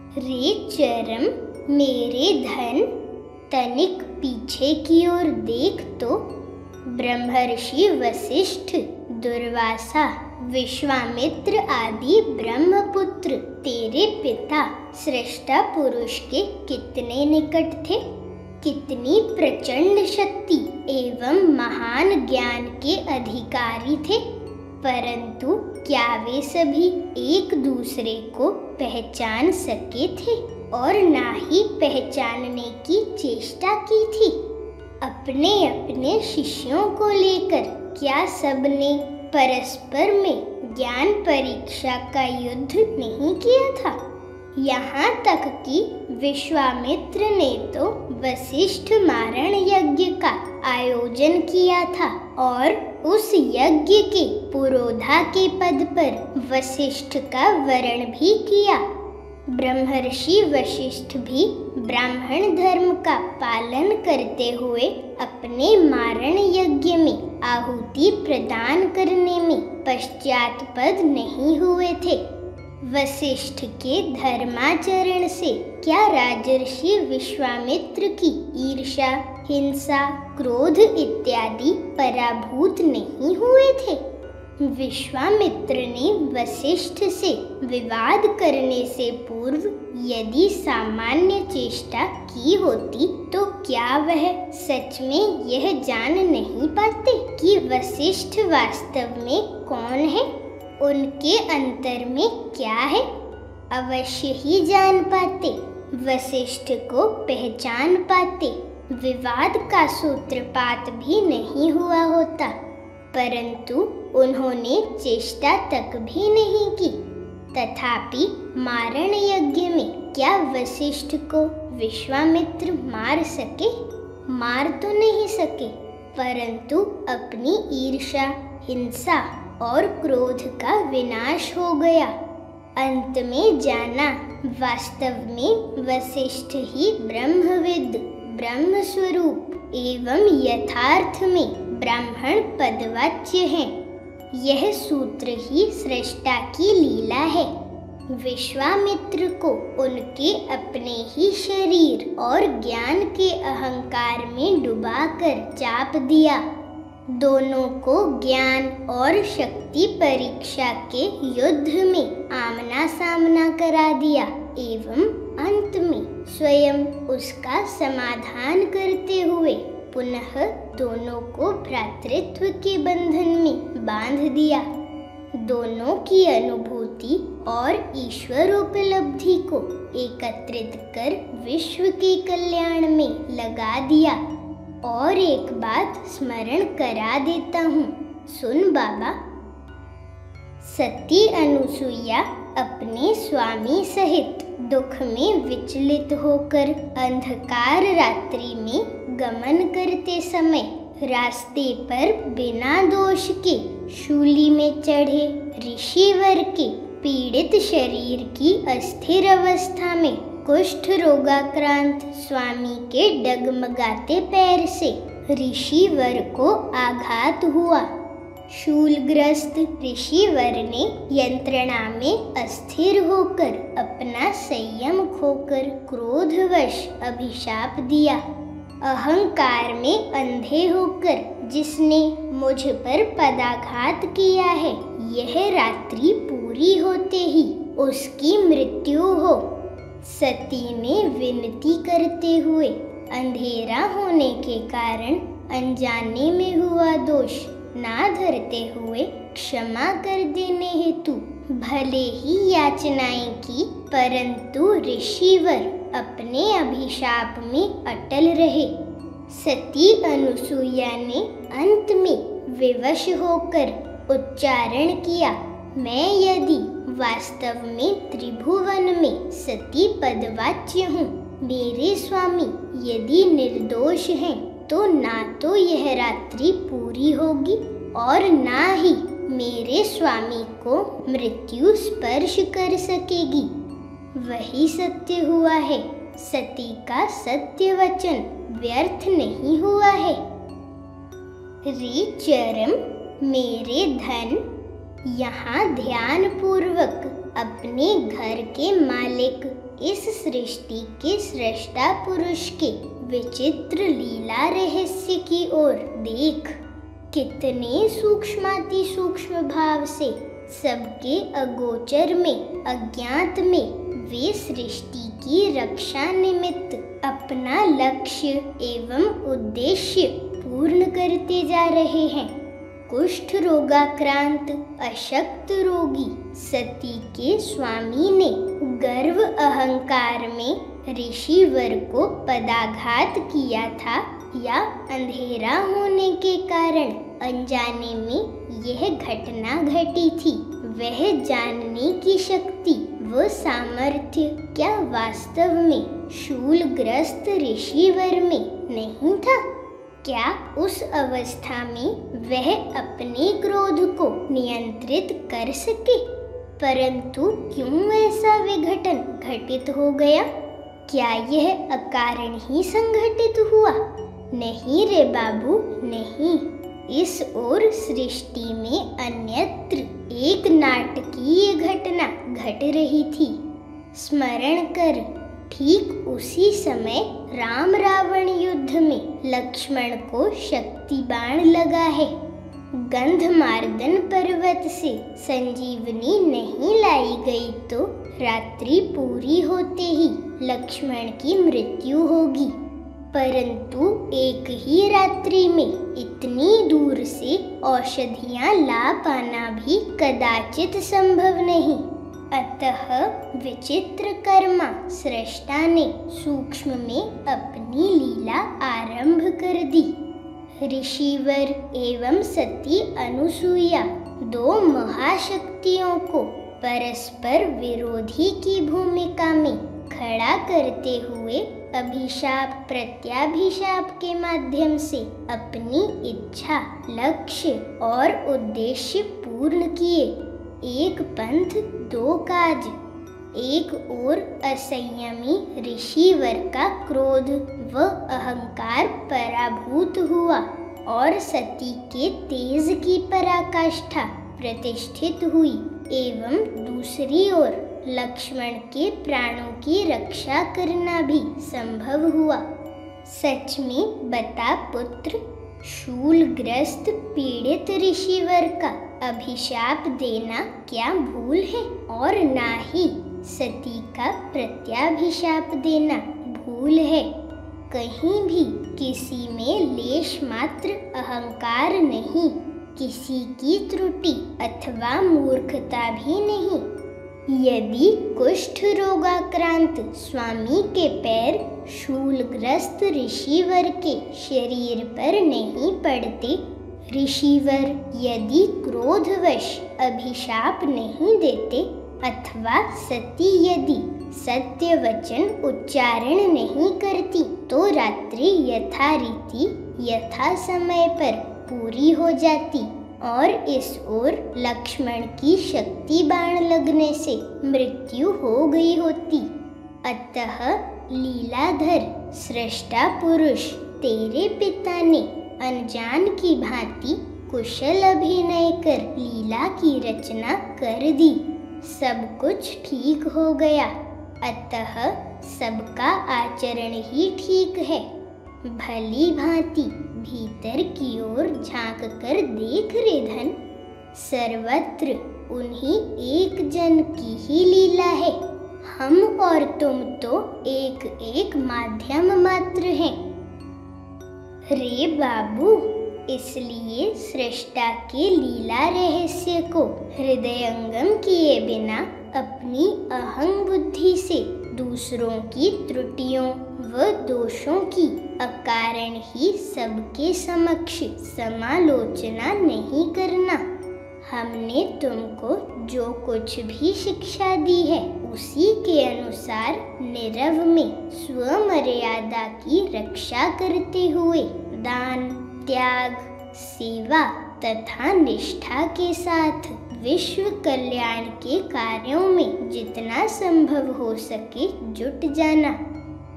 रे चरम मेरे धन, तनिक पीछे की ओर देख तो ब्रह्मर्षि वशिष्ठ, दुर्वासा, विश्वामित्र आदि ब्रह्मपुत्र तेरे पिता सृष्टा पुरुष के कितने निकट थे, कितनी प्रचंड शक्ति एवं महान ज्ञान के अधिकारी थे, परंतु क्या वे सभी एक दूसरे को पहचान सके थे और ना ही पहचानने की चेष्टा की थी। अपने अपने शिष्यों को लेकर क्या सबने परस्पर में ज्ञान परीक्षा का युद्ध नहीं किया था? यहाँ तक कि विश्वामित्र ने तो वशिष्ठ मारण यज्ञ का आयोजन किया था और उस यज्ञ के पुरोधा के पद पर वशिष्ठ का वरण भी किया। ब्रह्मर्षि वशिष्ठ भी ब्राह्मण धर्म का पालन करते हुए अपने मारण यज्ञ में आहुति प्रदान करने में पश्चात्पद नहीं हुए थे। वशिष्ठ के धर्माचरण से क्या राजर्षि विश्वामित्र की ईर्ष्या, हिंसा, क्रोध इत्यादि पराभूत नहीं हुए थे? विश्वामित्र ने वशिष्ठ से विवाद करने से पूर्व यदि सामान्य चेष्टा की होती तो क्या वह सच में यह जान नहीं पाते कि वशिष्ठ वास्तव में कौन है, उनके अंतर में क्या है? अवश्य ही जान पाते, वशिष्ठ को पहचान पाते, विवाद का सूत्रपात भी नहीं हुआ होता, परंतु उन्होंने चेष्टा तक भी नहीं की। तथापि मारण यज्ञ में क्या वशिष्ठ को विश्वामित्र मार सके? मार तो नहीं सके, परंतु अपनी ईर्ष्या, हिंसा और क्रोध का विनाश हो गया। अंत में जाना वास्तव में वशिष्ठ ही ब्रह्मविद, ब्रह्म स्वरूप एवं यथार्थ में ब्राह्मण पदवाच्य हैं। यह सूत्र ही सृष्टा की लीला है। विश्वामित्र को उनके अपने ही शरीर और ज्ञान के अहंकार में डुबाकर चाप दिया। दोनों को ज्ञान और शक्ति परीक्षा के युद्ध में आमना सामना करा दिया एवं अंत में स्वयं उसका समाधान करते हुए पुनः दोनों को भ्रातृत्व के बंधन में बांध दिया। दोनों की अनुभूति और ईश्वरोपलब्धि को एकत्रित कर विश्व के कल्याण में लगा दिया। और एक बात स्मरण करा देता हूँ, सुन बाबा। सती अनुसुईया अपने स्वामी सहित दुख में विचलित होकर अंधकार रात्रि में गमन करते समय रास्ते पर बिना दोष के शूली में चढ़े ऋषिवर के पीड़ित शरीर की अस्थिर अवस्था में कुष्ठ रोगाक्रांत स्वामी के डगमगाते पैर से ऋषिवर को आघात हुआ। शूलग्रस्त ऋषिवर ने यंत्रणा में अस्थिर होकर अपना संयम खोकर क्रोधवश अभिशाप दिया। अहंकार में अंधे होकर जिसने मुझ पर पदाघात किया है, यह रात्रि पूरी होते ही उसकी मृत्यु हो। सती ने विनती करते हुए अंधेरा होने के कारण अनजाने में हुआ दोष ना धरते हुए क्षमा कर देने हेतु भले ही याचनाएं की, परंतु ऋषिवर अपने अभिशाप में अटल रहे। सती अनुसुईया ने अंत में विवश होकर उच्चारण किया, मैं यदि वास्तव में त्रिभुवन में सती पदवाच्य हूँ, मेरे स्वामी यदि निर्दोष हैं, तो ना तो यह रात्रि पूरी होगी और ना ही मेरे स्वामी को मृत्यु स्पर्श कर सकेगी। वही सत्य हुआ है, सती का सत्य वचन व्यर्थ नहीं हुआ है। रे चरम मेरे धन, यहाँ ध्यान पूर्वक अपने घर के मालिक इस सृष्टि के सृष्टा पुरुष के विचित्र लीला रहस्य की ओर देख। कितने सूक्ष्माति सूक्ष्म भाव से सबके अगोचर में, अज्ञात में वे सृष्टि की रक्षा निमित्त अपना लक्ष्य एवं उद्देश्य पूर्ण करते जा रहे हैं। कुष्ठ रोगाक्रांत अशक्त रोगी सती के स्वामी ने गर्व अहंकार में ऋषिवर को पदाघात किया था, या अंधेरा होने के कारण अनजाने में यह घटना घटी थी, वह जानने की शक्ति व सामर्थ्य क्या वास्तव में शूलग्रस्त ऋषिवर में नहीं था? क्या उस अवस्था में वह अपने क्रोध को नियंत्रित कर सके? परंतु क्यों ऐसा विघटन घटित हो गया? क्या यह अकारण ही संघटित हुआ? नहीं रे बाबू, नहीं। इस ओर सृष्टि में अन्यत्र एक नाटकीय घटना घट रही थी। स्मरण कर, ठीक उसी समय राम रावण युद्ध में लक्ष्मण को शक्ति बाण लगा है। गंधमार्दन पर्वत से संजीवनी नहीं लाई गई तो रात्रि पूरी होते ही लक्ष्मण की मृत्यु होगी। परंतु एक ही रात्रि में इतनी दूर से औषधियां ला पाना भी कदाचित संभव नहीं। अतः विचित्र कर्मा सृष्टा ने सूक्ष्म में अपनी लीला आरंभ कर दी। ऋषिवर एवं सती अनुसुईया दो महाशक्तियों को परस्पर विरोधी की भूमिका में खड़ा करते हुए अभिशाप प्रत्याभिशाप के माध्यम से अपनी इच्छा, लक्ष्य और उद्देश्य पूर्ण किए। एक पंथ दो काज। एक ओर असंयमी ऋषिवर का क्रोध व अहंकार पराभूत हुआ और सती के तेज की पराकाष्ठा प्रतिष्ठित हुई, एवं दूसरी ओर लक्ष्मण के प्राणों की रक्षा करना भी संभव हुआ। सच में बता पुत्र, शूलग्रस्त पीड़ित ऋषिवर का अभिशाप देना क्या भूल है? और ना ही सती का प्रत्याभिशाप देना भूल है। कहीं भी किसी में लेश मात्र अहंकार नहीं, किसी की त्रुटि अथवा मूर्खता भी नहीं। यदि कुष्ठ रोगाक्रांत स्वामी के पैर शूलग्रस्त ऋषिवर के शरीर पर नहीं पड़ते, ऋषिवर यदि क्रोधवश अभिशाप नहीं देते, अथवा सती यदि सत्य वचन उच्चारण नहीं करती, तो रात्रि यथारीति यथा समय पर पूरी हो जाती और इस ओर लक्ष्मण की शक्ति बाण लगने से मृत्यु हो गई होती। अतः लीलाधर सृष्टा पुरुष तेरे पिता ने अनजान की भांति कुशल अभिनय कर लीला की रचना कर दी। सब कुछ ठीक हो गया, अतः सबका आचरण ही ठीक है। भली भांति भीतर की ओर झांक कर देख रे धन, सर्वत्र उन्हीं एक जन की ही लीला है। हम और तुम तो एक एक माध्यम मात्र हैं। रे बाबू, इसलिए सृष्टा के लीला रहस्य को हृदयंगम किए बिना अपनी अहंग बुद्धि से दूसरों की त्रुटियों व दोषों की अकारण ही सबके समक्ष समालोचना नहीं करना। हमने तुमको जो कुछ भी शिक्षा दी है, उसी के अनुसार नीरव में स्वमर्यादा की रक्षा करते हुए दान, त्याग, सेवा तथा निष्ठा के साथ विश्व कल्याण के कार्यों में जितना संभव हो सके जुट जाना।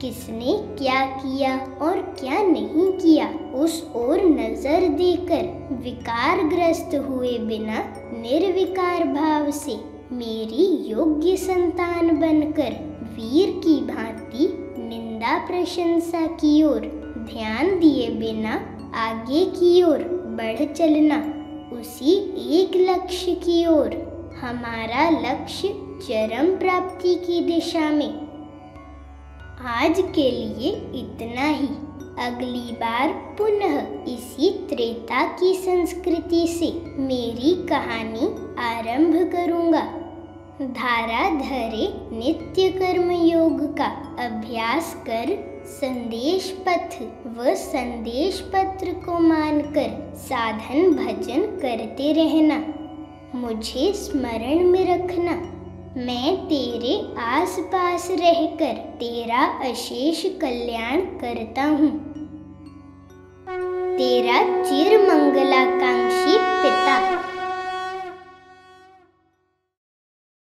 किसने क्या किया और क्या नहीं किया, उस ओर नजर देकर विकारग्रस्त हुए बिना निर्विकार भाव से मेरी योग्य संतान बनकर वीर की भांति निंदा प्रशंसा की ओर ध्यान दिए बिना आगे की ओर बढ़ चलना, उसी एक लक्ष्य की ओर, हमारा लक्ष्य चरम प्राप्ति की दिशा में। आज के लिए इतना ही। अगली बार पुनः इसी त्रेता की संस्कृति से मेरी कहानी आरंभ करूंगा। धाराधरे नित्य कर्म योग का अभ्यास कर संदेश पथ व संदेश पत्र को मानकर साधन भजन करते रहना। मुझे स्मरण में रखना, मैं तेरे आसपास रहकर तेरा अशेष कल्याण करता हूँ। तेरा चिर मंगलाकांक्षी पिता।